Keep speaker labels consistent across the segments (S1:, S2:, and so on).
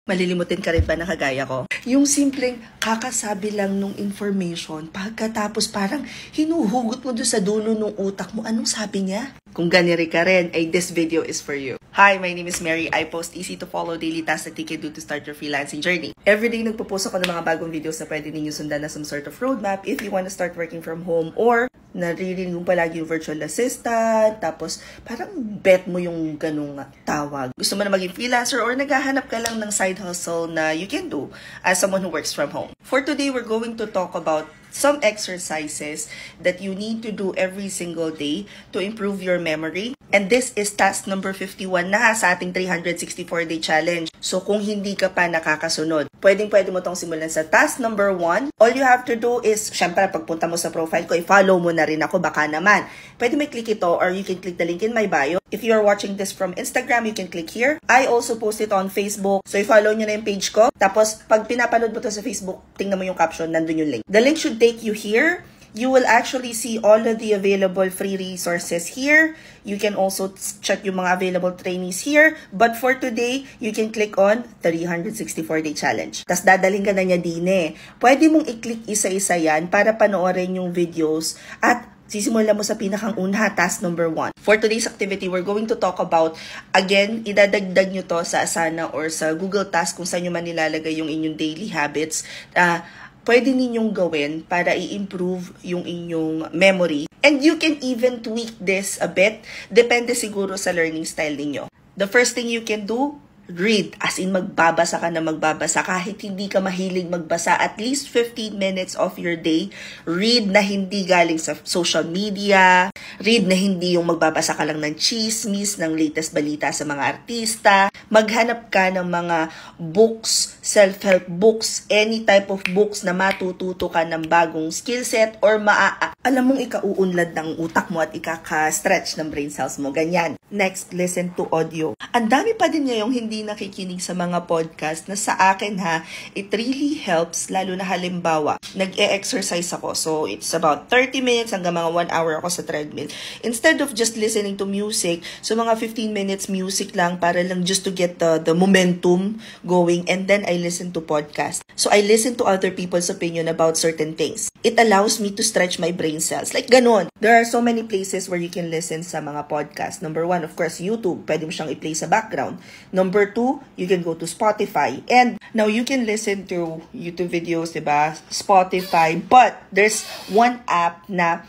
S1: Malilimutin ka rin ba na kagaya ko? Yung simpleng kakasabi lang nung information, pagkatapos parang hinuhugot mo doon sa dulo ng utak mo, anong sabi niya? Kung ganiri ka rin, ay this video is for you. Hi, my name is Mary. I post easy to follow daily tasks that you can do to start your freelancing journey. Everyday nagpo-post ako ng mga bagong videos na pwede ninyo sundan na some sort of roadmap if you want to start working from home or naririnig mo palagi yung virtual assistant, tapos parang bet mo yung ganung tawag. Gusto mo na maging freelancer or naghahanap ka lang ng side hustle na you can do as someone who works from home. For today, we're going to talk about some exercises that you need to do every single day to improve your memory. And this is task number 51 na sa ating 364-day challenge. So kung hindi ka pa nakakasunod, pwede mo tong simulan sa task number 1. All you have to do is, syempre pagpunta mo sa profile ko, i-follow mo na rin ako, baka naman. Pwede mo i-click ito or you can click the link in my bio. If you are watching this from Instagram, you can click here. I also post it on Facebook. So i-follow nyo na yung page ko. Tapos pag pinapanood mo to sa Facebook, tingnan mo yung caption, nandun yung link. The link should take you here. You will actually see all of the available free resources here. You can also check yung mga available trainings here. But for today, you can click on 364-day challenge. Tas dadalhin ka na niya din eh. Pwede mong i-click isa-isa yan para panoorin yung videos at sisimulan mo sa pinakang una, task number 1. For today's activity, we're going to talk about, again, idadagdag nyo to sa Asana or sa Google Task kung saan nyo man nilalagay yung inyong daily habits. Pwede ninyong gawin para i-improve yung inyong memory. And you can even tweak this a bit. Depende siguro sa learning style ninyo. The first thing you can do, read. As in, magbabasa ka na magbabasa. Kahit hindi ka mahilig magbasa, at least 15 minutes of your day, read na hindi galing sa social media. Read na hindi yung magbabasa ka lang ng chismis, ng latest balita sa mga artista. Maghanap ka ng mga books, self-help books, any type of books na matututo ka ng bagong skill set or alam mong ikauunlad ng utak mo at ikaka-stretch ng brain cells mo. Ganyan. Next, listen to audio. Ang dami pa din ngayong hindi nakikinig sa mga podcast na sa akin it really helps, lalo na halimbawa, nag-e-exercise ako. So, it's about 30 minutes hanggang mga 1 hour ako sa treadmill. Instead of just listening to music, so mga 15 minutes music lang para lang just to get the momentum going, and then I listen to podcast. So, I listen to other people's opinion about certain things. It allows me to stretch my brain cells. Like ganon. There are so many places where you can listen sa mga podcast. Number 1, of course, YouTube. Pwede mo siyang i-play sa background. Number 2, you can go to Spotify. And now you can listen to YouTube videos, diba? Spotify. But there's one app na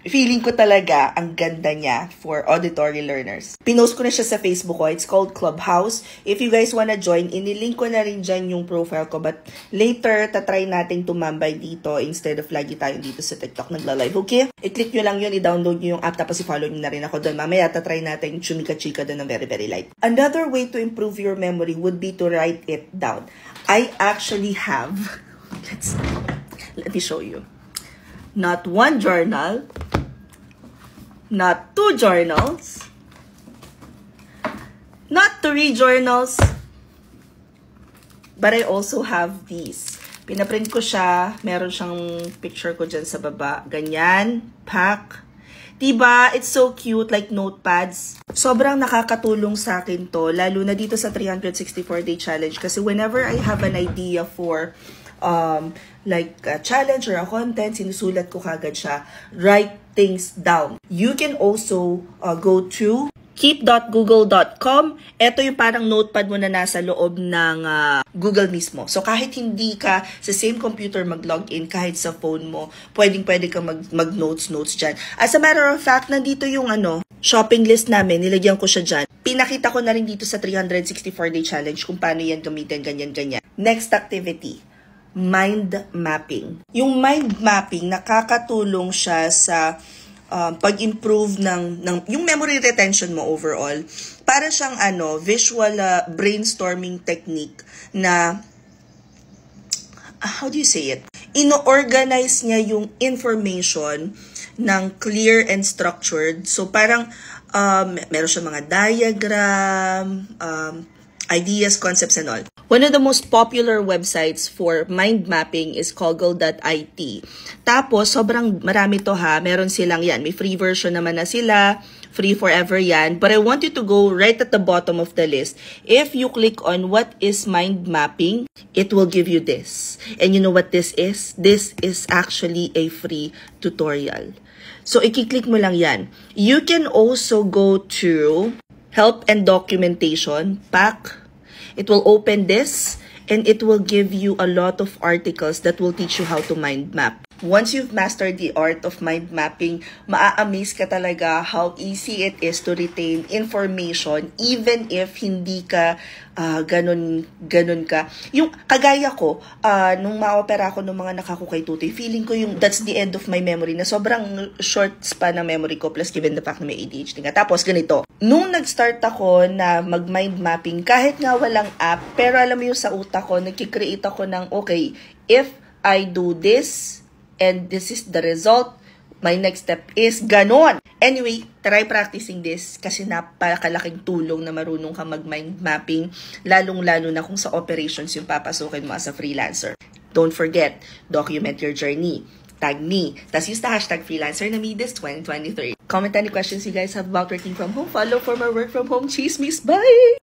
S1: feeling ko talaga ang ganda niya for auditory learners. Pinost ko na siya sa Facebook ko. It's called Clubhouse. If you guys wanna join, inilink ko na rin dyan yung profile ko. But later, tatry natin tumambay dito instead of lagi tayo dito sa TikTok nagla-live. Okay? I-click nyo lang yun, i-download nyo yung app, tapos i-follow nyo na rin ako doon. Mamaya, tatry natin chumika-chika doon ng very, very light. Another way to improve your memory would be to write it down. I actually have, let me show you. Not one journal, not 2 journals, not 3 journals, but I also have these. Pinaprint ko siya, meron siyang picture ko dyan sa baba. Ganyan, pack. Diba? It's so cute, like notepads. Sobrang nakakatulong sa akin to, lalo na dito sa 364-day challenge. Kasi whenever I have an idea for like a challenge or a content, sinusulat ko kagad siya. Write things down. You can also go to keep.google.com. Ito yung parang notepad mo na nasa loob ng Google mismo. So kahit hindi ka sa same computer mag-login, kahit sa phone mo, pwede ka mag-notes dyan. As a matter of fact, nandito yung shopping list namin, nilagyan ko siya dyan. Pinakita ko na rin dito sa 364-day challenge kung paano yan gamitin, ganyan. Next activity, mind mapping. Yung mind mapping, nakakatulong siya sa pag-improve ng yung memory retention mo overall. Para siyang visual brainstorming technique na, how do you say it? Ino-organize niya yung information ng clear and structured. So parang meron siya mga diagram, ideas, concepts, and all. One of the most popular websites for mind mapping is Koggle.it. Tapos, sobrang marami to ha. Meron silang yan. May free version naman na sila. Free forever yan. But I want you to go right at the bottom of the list. If you click on what is mind mapping, it will give you this. And you know what this is? This is actually a free tutorial. So, i-click mo lang yan. You can also go to help and documentation, pack. It will open this and it will give you a lot of articles that will teach you how to mind map. Once you've mastered the art of mind mapping, maa-amaze ka talaga how easy it is to retain information even if hindi ka ganun ka. Yung kagaya ko, nung ma-opera ako ng mga nakako kay Tutoy, feeling ko yung that's the end of my memory na sobrang short span ng memory ko plus given the fact na may ADHD nga. Tapos ganito, nung nag-start ako na mag-mind mapping, kahit nga walang app, pero alam mo yung sa utak ko, nagkikreate ako ng okay, if I do this, and this is the result, my next step is ganon. Anyway, try practicing this kasi napakalaking tulong na marunong ka mag-mind mapping, lalong-lalo na kung sa operations yung papasukin mo as a freelancer. Don't forget, document your journey. Tag me. Tas use the hashtag freelancer na Midas 2023. Comment any questions you guys have about working from home. Follow for more work from home chismis. Bye!